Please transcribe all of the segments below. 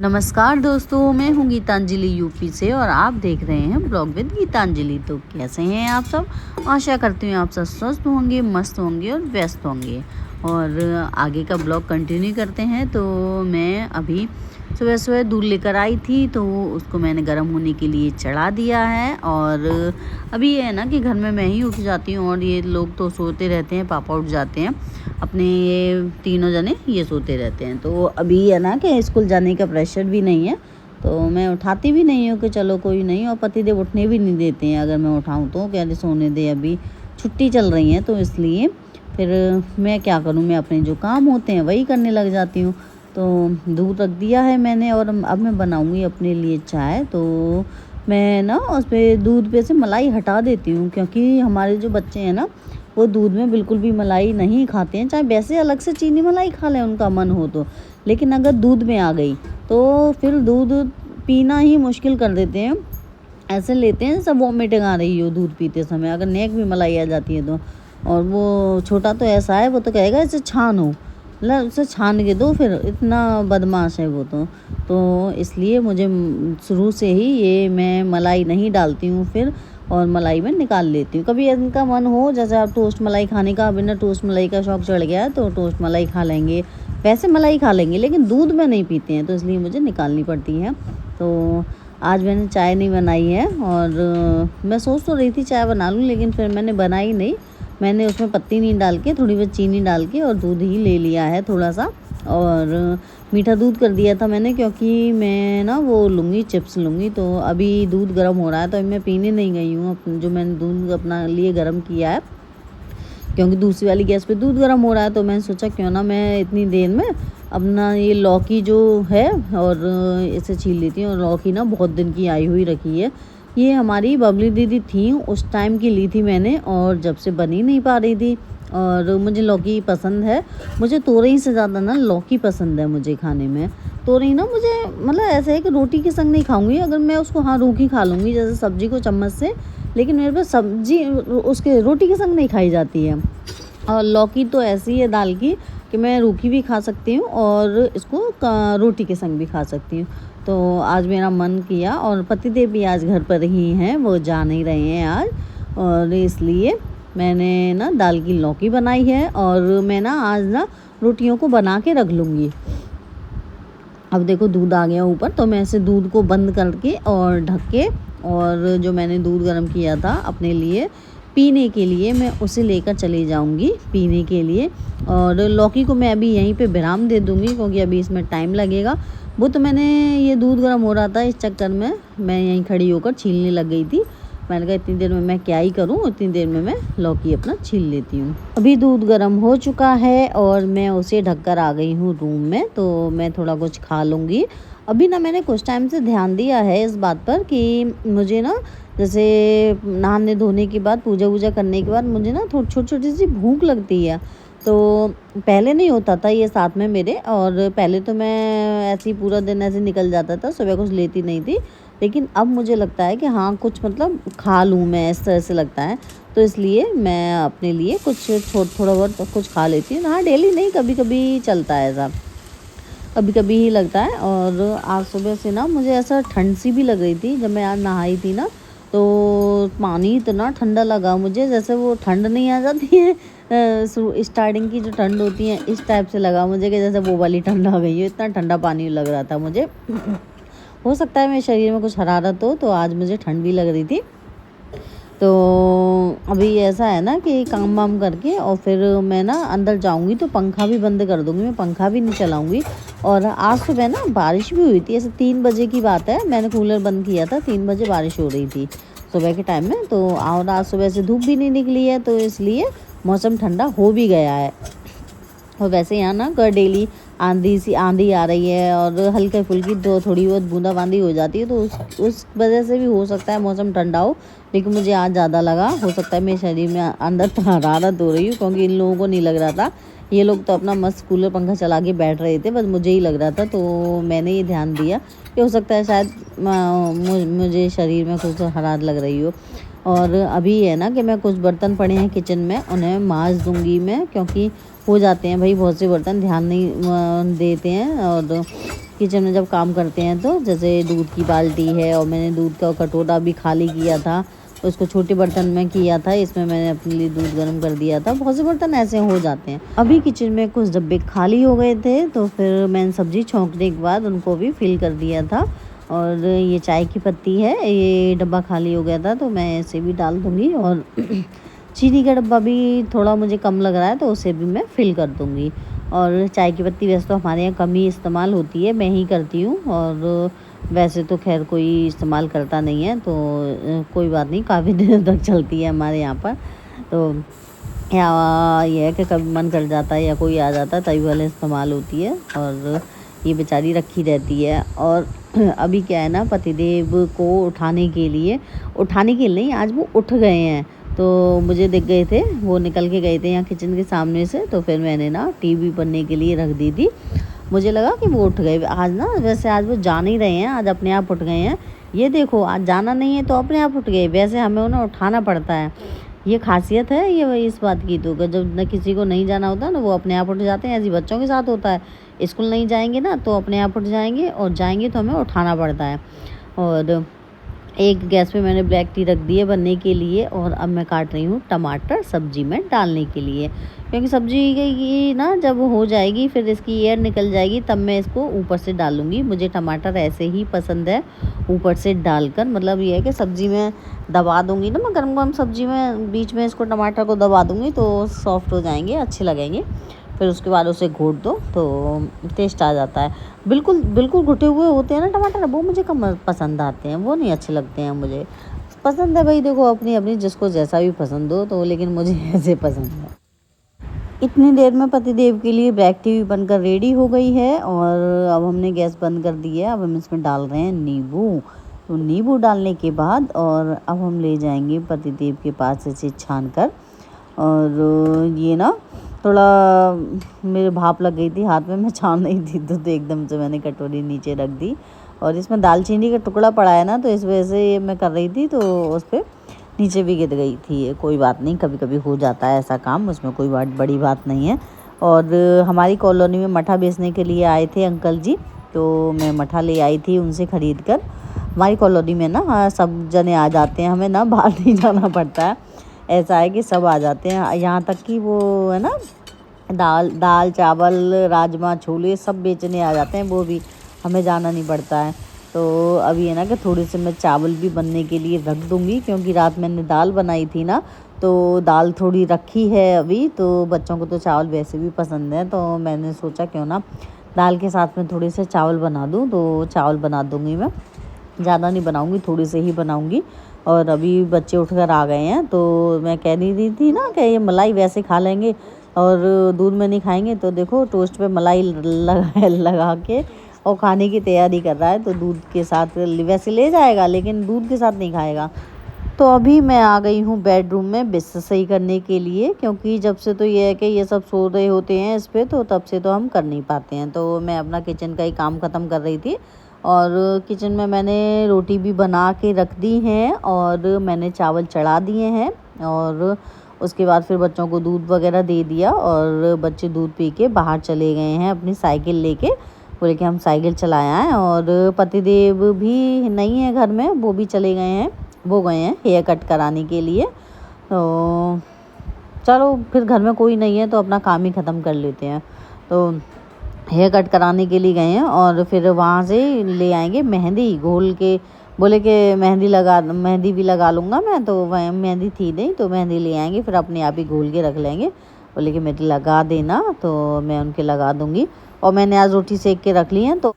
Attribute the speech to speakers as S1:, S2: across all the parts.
S1: नमस्कार दोस्तों, मैं हूँ गीतांजलि यूपी से और आप देख रहे हैं ब्लॉग विद गीतांजलि। तो कैसे हैं आप सब? आशा करती हूँ आप सब स्वस्थ होंगे, मस्त होंगे और व्यस्त होंगे। और आगे का ब्लॉग कंटिन्यू करते हैं। तो मैं अभी सुबह सुबह दूध लेकर आई थी, तो उसको मैंने गर्म होने के लिए चढ़ा दिया है। और अभी ये है ना कि घर में मैं ही उठ जाती हूँ और ये लोग तो सोते रहते हैं, पापा उठ जाते हैं अपने, ये तीनों जने ये सोते रहते हैं। तो अभी है ना कि स्कूल जाने का प्रेशर भी नहीं है, तो मैं उठाती भी नहीं हूँ कि चलो कोई नहीं। और पतिदेव उठने भी नहीं देते हैं अगर मैं उठाऊँ तो, कह रहे सोने दे, अभी छुट्टी चल रही है। तो इसलिए फिर मैं क्या करूँ, मैं अपने जो काम होते हैं वही करने लग जाती हूँ। तो दूध रख दिया है मैंने और अब मैं बनाऊँगी अपने लिए चाय। तो मैं ना उस पर दूध पे से मलाई हटा देती हूँ, क्योंकि हमारे जो बच्चे हैं ना वो दूध में बिल्कुल भी मलाई नहीं खाते हैं। चाहे वैसे अलग से चीनी मलाई खा लें उनका मन हो तो, लेकिन अगर दूध में आ गई तो फिर दूध पीना ही मुश्किल कर देते हैं। ऐसे लेते हैं सब वॉमिटिंग आ रही हो दूध पीते समय, अगर नेक में मलाई आ जाती है तो। और वो छोटा तो ऐसा है, वो तो कहेगा इसे छानो, मतलब उसे छान के दो, फिर इतना बदमाश है वो तो इसलिए मुझे शुरू से ही ये मैं मलाई नहीं डालती हूँ फिर, और मलाई में निकाल लेती हूँ। कभी इनका मन हो, जैसे आप टोस्ट मलाई खाने का, बिना टोस्ट मलाई का शौक चढ़ गया है तो टोस्ट मलाई खा लेंगे, वैसे मलाई खा लेंगे, लेकिन दूध में नहीं पीते हैं, तो इसलिए मुझे निकालनी पड़ती है। तो आज मैंने चाय नहीं बनाई है और मैं सोच तो रही थी चाय बना लूँ, लेकिन फिर मैंने बनाई नहीं। मैंने उसमें पत्ती नहीं डाल के, थोड़ी बहुत चीनी डाल के और दूध ही ले लिया है थोड़ा सा, और मीठा दूध कर दिया था मैंने, क्योंकि मैं ना वो लूँगी, चिप्स लूँगी। तो अभी दूध गर्म हो रहा है, तो अभी मैं पीने नहीं गई हूँ जो मैंने दूध अपना लिए गर्म किया है, क्योंकि दूसरी वाली गैस पे दूध गर्म हो रहा है। तो मैंने सोचा क्यों ना मैं इतनी देर में अपना ये लौकी जो है और इसे छील लेती हूँ। और लौकी ना बहुत दिन की आई हुई रखी है, ये हमारी बबली दीदी थी उस टाइम की ली थी मैंने, और जब से बनी नहीं पा रही थी। और मुझे लौकी पसंद है, मुझे तोरई से ज़्यादा ना लौकी पसंद है मुझे खाने में। तोरई ना मुझे मतलब ऐसा है कि रोटी के संग नहीं खाऊंगी, अगर मैं उसको हाँ रूखी खा लूँगी जैसे सब्जी को चम्मच से, लेकिन मेरे पास सब्जी उसके रोटी के संग नहीं खाई जाती है। और लौकी तो ऐसी है दाल की कि मैं रूखी भी खा सकती हूँ और इसको रोटी के संग भी खा सकती हूँ। तो आज मेरा मन किया, और पतिदेव भी आज घर पर ही हैं, वो जा नहीं रहे हैं आज, और इसलिए मैंने ना दाल की लौकी बनाई है। और मैं ना आज ना रोटियों को बना के रख लूँगी। अब देखो दूध आ गया ऊपर, तो मैं इसे दूध को बंद करके और ढक के, और जो मैंने दूध गर्म किया था अपने लिए पीने के लिए, मैं उसे लेकर चली जाऊंगी पीने के लिए। और लौकी को मैं अभी यहीं पे विराम दे दूंगी, क्योंकि अभी इसमें टाइम लगेगा। वो तो मैंने ये दूध गर्म हो रहा था, इस चक्कर में मैं यहीं खड़ी होकर छीलने लग गई थी। मैंने कहा इतनी देर में मैं क्या ही करूं, इतनी देर में मैं लौकी अपना छील लेती हूँ। अभी दूध गर्म हो चुका है और मैं उसे ढककर आ गई हूँ रूम में, तो मैं थोड़ा कुछ खा लूँगी। अभी ना मैंने कुछ टाइम से ध्यान दिया है इस बात पर कि मुझे ना जैसे नहाने धोने के बाद, पूजा वूजा करने के बाद मुझे ना थोड़ी छोटी छोटी सी भूख लगती है। तो पहले नहीं होता था ये साथ में मेरे, और पहले तो मैं ऐसे ही पूरा दिन ऐसे निकल जाता था, सुबह कुछ लेती नहीं थी। लेकिन अब मुझे लगता है कि हाँ कुछ मतलब खा लूँ मैं, इस तरह से लगता है। तो इसलिए मैं अपने लिए कुछ थोड़ा बहुत कुछ खा लेती हूँ। हाँ डेली नहीं, कभी कभी चलता है ऐसा, कभी कभी ही लगता है। और आज सुबह से ना मुझे ऐसा ठंड सी भी लग रही थी, जब मैं आज नहाई थी ना, तो पानी इतना ठंडा लगा मुझे, जैसे वो ठंड नहीं आ जाती है स्टार्टिंग की जो ठंड होती है, इस टाइप से लगा मुझे कि जैसे वो वाली ठंड आ गई है। इतना ठंडा पानी लग रहा था मुझे। हो सकता है मेरे शरीर में कुछ हरारत हो, तो आज मुझे ठंड भी लग रही थी। तो अभी ऐसा है ना कि काम वाम करके और फिर मैं ना अंदर जाऊंगी तो पंखा भी बंद कर दूंगी, मैं पंखा भी नहीं चलाऊंगी। और आज सुबह ना बारिश भी हुई थी, ऐसे 3 बजे की बात है, मैंने कूलर बंद किया था, 3 बजे बारिश हो रही थी सुबह के टाइम में। तो और आज सुबह से धूप भी नहीं निकली है, तो इसलिए मौसम ठंडा हो भी गया है। और वैसे यहाँ ना डेली आंधी आ रही है और हल्के फुल्की थोड़ी बहुत बूंदाबांदी हो जाती है, तो उस वजह से भी हो सकता है मौसम ठंडा हो। लेकिन मुझे आज ज़्यादा लगा, हो सकता है मेरे शरीर में अंदर तो हरारत हो रही हो, क्योंकि इन लोगों को नहीं लग रहा था। ये लोग तो अपना मस्त कूलर पंखा चला के बैठ रहे थे, बस मुझे ही लग रहा था। तो मैंने ये ध्यान दिया कि हो सकता है शायद मुझे शरीर में कुछ हरारत लग रही हो। और अभी है ना कि मैं कुछ बर्तन पड़े हैं किचन में, उन्हें मांज दूंगी मैं, क्योंकि हो जाते हैं भाई बहुत से बर्तन, ध्यान नहीं देते हैं। और किचन में जब काम करते हैं तो जैसे दूध की बाल्टी है, और मैंने दूध का कटोरा भी खाली किया था, उसको छोटे बर्तन में किया था, इसमें मैंने अपने लिए दूध गर्म कर दिया था। बहुत से बर्तन ऐसे हो जाते हैं। अभी किचन में कुछ डब्बे खाली हो गए थे, तो फिर मैंने सब्जी छौंकने के बाद उनको भी फिल कर दिया था। और ये चाय की पत्ती है, ये डब्बा खाली हो गया था तो मैं इसे भी डाल दूँगी। और चीनी का डब्बा भी थोड़ा मुझे कम लग रहा है, तो उसे भी मैं फिल कर दूँगी। और चाय की पत्ती वैसे तो हमारे यहाँ कम ही इस्तेमाल होती है, मैं ही करती हूँ। और वैसे तो खैर कोई इस्तेमाल करता नहीं है, तो कोई बात नहीं, काफ़ी दिनों तक चलती है हमारे यहाँ पर। तो या ये है कि कभी मन कर जाता है या कोई आ जाता है तभी वाले इस्तेमाल होती है, और ये बेचारी रखी रहती है। और अभी क्या है ना, पतिदेव को उठाने के लिए नहीं, आज वो उठ गए हैं, तो मुझे दिख गए थे, वो निकल के गए थे यहाँ किचन के सामने से। तो फिर मैंने ना टीवी पढ़ने के लिए रख दी थी। मुझे लगा कि वो उठ गए आज ना, वैसे आज वो जा नहीं रहे हैं, आज अपने आप उठ गए हैं। ये देखो, आज जाना नहीं है तो अपने आप उठ गए, वैसे हमें उन्हें उठाना पड़ता है। ये खासियत है ये इस बात की, तो जब न किसी को नहीं जाना होता ना, वो अपने आप उठ जाते हैं। ऐसे बच्चों के साथ होता है, स्कूल नहीं जाएंगे ना तो अपने आप उठ जाएंगे, और जाएंगे तो हमें उठाना पड़ता है। और एक गैस पे मैंने ब्लैक टी रख दी है बनने के लिए, और अब मैं काट रही हूँ टमाटर सब्जी में डालने के लिए, क्योंकि सब्जी की ना जब हो जाएगी फिर इसकी एयर निकल जाएगी, तब मैं इसको ऊपर से डालूँगी। मुझे टमाटर ऐसे ही पसंद है ऊपर से डालकर, मतलब ये है कि सब्ज़ी में दबा दूँगी ना, मैं गर्म गर्म सब्ज़ी में बीच में इसको टमाटर को दबा दूँगी तो सॉफ्ट हो जाएंगे, अच्छे लगेंगे। फिर उसके बाद उसे घोट दो तो टेस्ट आ जाता है। बिल्कुल घुटे हुए होते हैं ना टमाटर, वो मुझे कम पसंद आते हैं, वो नहीं अच्छे लगते हैं मुझे। पसंद है भाई, देखो अपनी अपनी, जिसको जैसा भी पसंद हो, तो लेकिन मुझे ऐसे पसंद है। इतनी देर में पतिदेव के लिए ब्लैक टी भी बनकर रेडी हो गई है, और अब हमने गैस बंद कर दी है। अब हम इसमें डाल रहे हैं नींबू। तो नींबू डालने के बाद और अब हम ले जाएंगे पतिदेव के पास इसे छान कर। और ये ना थोड़ा मेरे भाप लग गई थी हाथ में, मैं छान नहीं थी, तो एकदम से मैंने कटोरी नीचे रख दी। और इसमें दालचीनी का टुकड़ा पड़ा है ना, तो इस वजह से मैं कर रही थी, तो उस पर नीचे भी गिर गई थी। कोई बात नहीं, कभी कभी हो जाता है ऐसा काम, उसमें कोई बड़ी बात नहीं है। और हमारी कॉलोनी में मठा बेचने के लिए आए थे अंकल जी, तो मैं मठा ले आई थी उनसे ख़रीद कर। हमारी कॉलोनी में ना सब जने आ जाते हैं, हमें ना बाहर नहीं जाना पड़ता है। ऐसा है कि सब आ जाते हैं, यहाँ तक कि वो है ना दाल चावल राजमा छोले सब बेचने आ जाते हैं, वो भी हमें जाना नहीं पड़ता है। तो अभी है ना कि थोड़ी से मैं चावल भी बनने के लिए रख दूँगी, क्योंकि रात मैंने दाल बनाई थी ना, तो दाल थोड़ी रखी है अभी, तो बच्चों को तो चावल वैसे भी पसंद है, तो मैंने सोचा क्यों ना दाल के साथ में थोड़े से चावल बना दूँ। तो चावल बना दूँगी मैं, ज़्यादा नहीं बनाऊँगी, थोड़ी से ही बनाऊँगी। और अभी बच्चे उठकर आ गए हैं, तो मैं कह रही थी ना कि ये मलाई वैसे खा लेंगे और दूध में नहीं खाएंगे, तो देखो टोस्ट पे मलाई लगा के और खाने की तैयारी कर रहा है। तो दूध के साथ वैसे ले जाएगा, लेकिन दूध के साथ नहीं खाएगा। तो अभी मैं आ गई हूँ बेडरूम में बिस्तर सही करने के लिए, क्योंकि जब से तो ये है कि ये सब सो रहे होते हैं इस पर, तो तब से तो हम कर नहीं पाते हैं। तो मैं अपना किचन का ही काम ख़त्म कर रही थी, और किचन में मैंने रोटी भी बना के रख दी हैं, और मैंने चावल चढ़ा दिए हैं। और उसके बाद फिर बच्चों को दूध वगैरह दे दिया, और बच्चे दूध पी के बाहर चले गए हैं अपनी साइकिल लेके, बोले कि हम साइकिल चलाया है। और पतिदेव भी नहीं है घर में, वो भी चले गए हैं, वो गए हैं हेयर कट कराने के लिए। तो चलो फिर घर में कोई नहीं है तो अपना काम ही ख़त्म कर लेते हैं। तो हेयर कट कराने के लिए गए हैं, और फिर वहाँ से ले आएंगे मेहंदी घोल के, बोले कि मेहंदी भी लगा लूँगा मैं, तो वह मेहंदी थी नहीं, तो मेहंदी ले आएंगे, फिर अपने आप ही घोल के रख लेंगे। बोले कि मेरी लगा देना, तो मैं उनके लगा दूँगी। और मैंने आज रोटी सेक के रख ली है। तो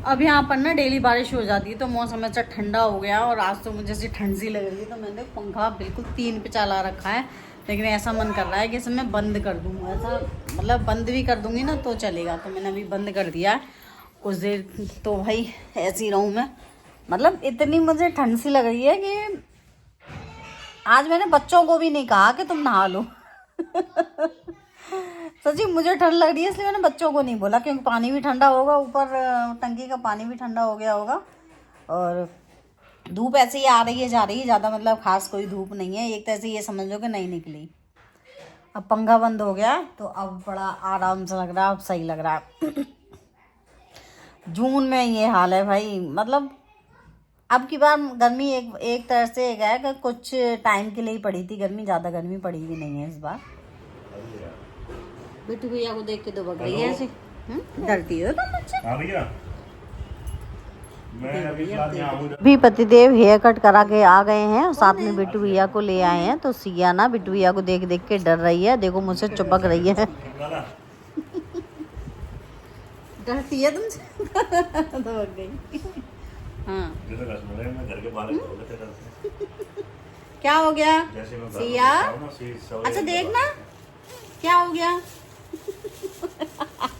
S1: अब यहाँ पर ना डेली बारिश हो जाती है, तो मौसम अच्छा ठंडा हो गया, और आज तो मुझे ऐसी ठंड सी लग रही है, तो मैंने पंखा बिल्कुल 3 पे चला रखा है। लेकिन ऐसा मन कर रहा है कि इसे मैं बंद कर दूँ, ऐसा मतलब बंद भी कर दूँगी ना तो चलेगा, तो मैंने अभी बंद कर दिया है कुछ देर। तो भाई ऐसी रहूँ मैं, मतलब इतनी मुझे ठंड सी लग रही है कि आज मैंने बच्चों को भी नहीं कहा कि तुम नहा लो सच्ची मुझे ठंड लग रही है, इसलिए मैंने बच्चों को नहीं बोला, क्योंकि पानी भी ठंडा होगा, ऊपर टंकी का पानी भी ठंडा हो गया होगा। और धूप ऐसे ही आ रही है जा रही है, ज़्यादा मतलब खास कोई धूप नहीं है, एक तरह से ये समझ लो कि नहीं निकली। अब पंखा बंद हो गया तो अब बड़ा आराम से लग रहा है, अब सही लग रहा है। जून में ये हाल है भाई, मतलब अब की बार गर्मी एक तरह से एक है कि कुछ टाइम के लिए ही पड़ी थी गर्मी, ज़्यादा गर्मी पड़ी भी नहीं है इस बार। बिट्टू भैया को देख के तो बग रही है ऐसे। डरती हो तुम मुझसे? भी पतिदेव हेयर कट करा के आ गए हैं और साथ में बिट्टू भैया को ले आए हैं। तो सिया ना बिट्टू भैया को देख देख के डर रही है, देखो मुझसे चिपक रही है। डरती है तुमसे? तो बग गई। हाँ क्या हो गया सिया? अच्छा देखना क्या हो गया।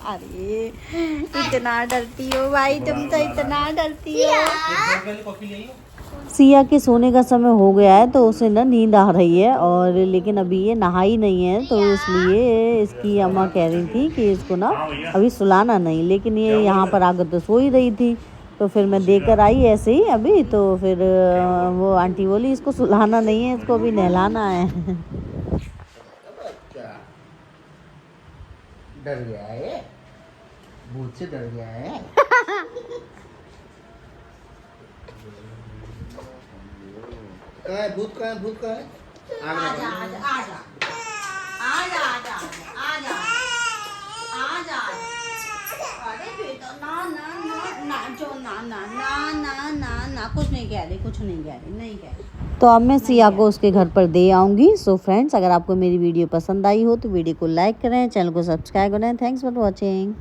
S1: अरे इतना डरती हो भाई, तुम तो इतना डरती हो। सिया के सोने का समय हो गया है तो उसे ना नींद आ रही है, और लेकिन अभी ये नहाई नहीं है, तो इसलिए इसकी अम्मा कह रही थी कि इसको ना अभी सुलाना नहीं, लेकिन ये यहाँ पर आकर तो सो ही रही थी। तो फिर मैं देकर आई ऐसे ही अभी, तो फिर वो आंटी बोली इसको सुलाना नहीं है, इसको अभी नहलाना है।
S2: डर गया है, भूत से डर गया है। कहाँ है भूत? कहाँ है भूत? कहाँ है? आजा आजा आजा आजा आजा आजा आजा। अरे बेटा ना ना ना ना जो ना ना ना ना ना ना कुछ नहीं कह रही, कुछ नहीं कह रही, नहीं कह रही।
S1: तो अब मैं सिया को उसके घर पर दे आऊँगी। सो फ्रेंड्स, अगर आपको मेरी वीडियो पसंद आई हो तो वीडियो को लाइक करें, चैनल को सब्सक्राइब करें। Thanks for watching.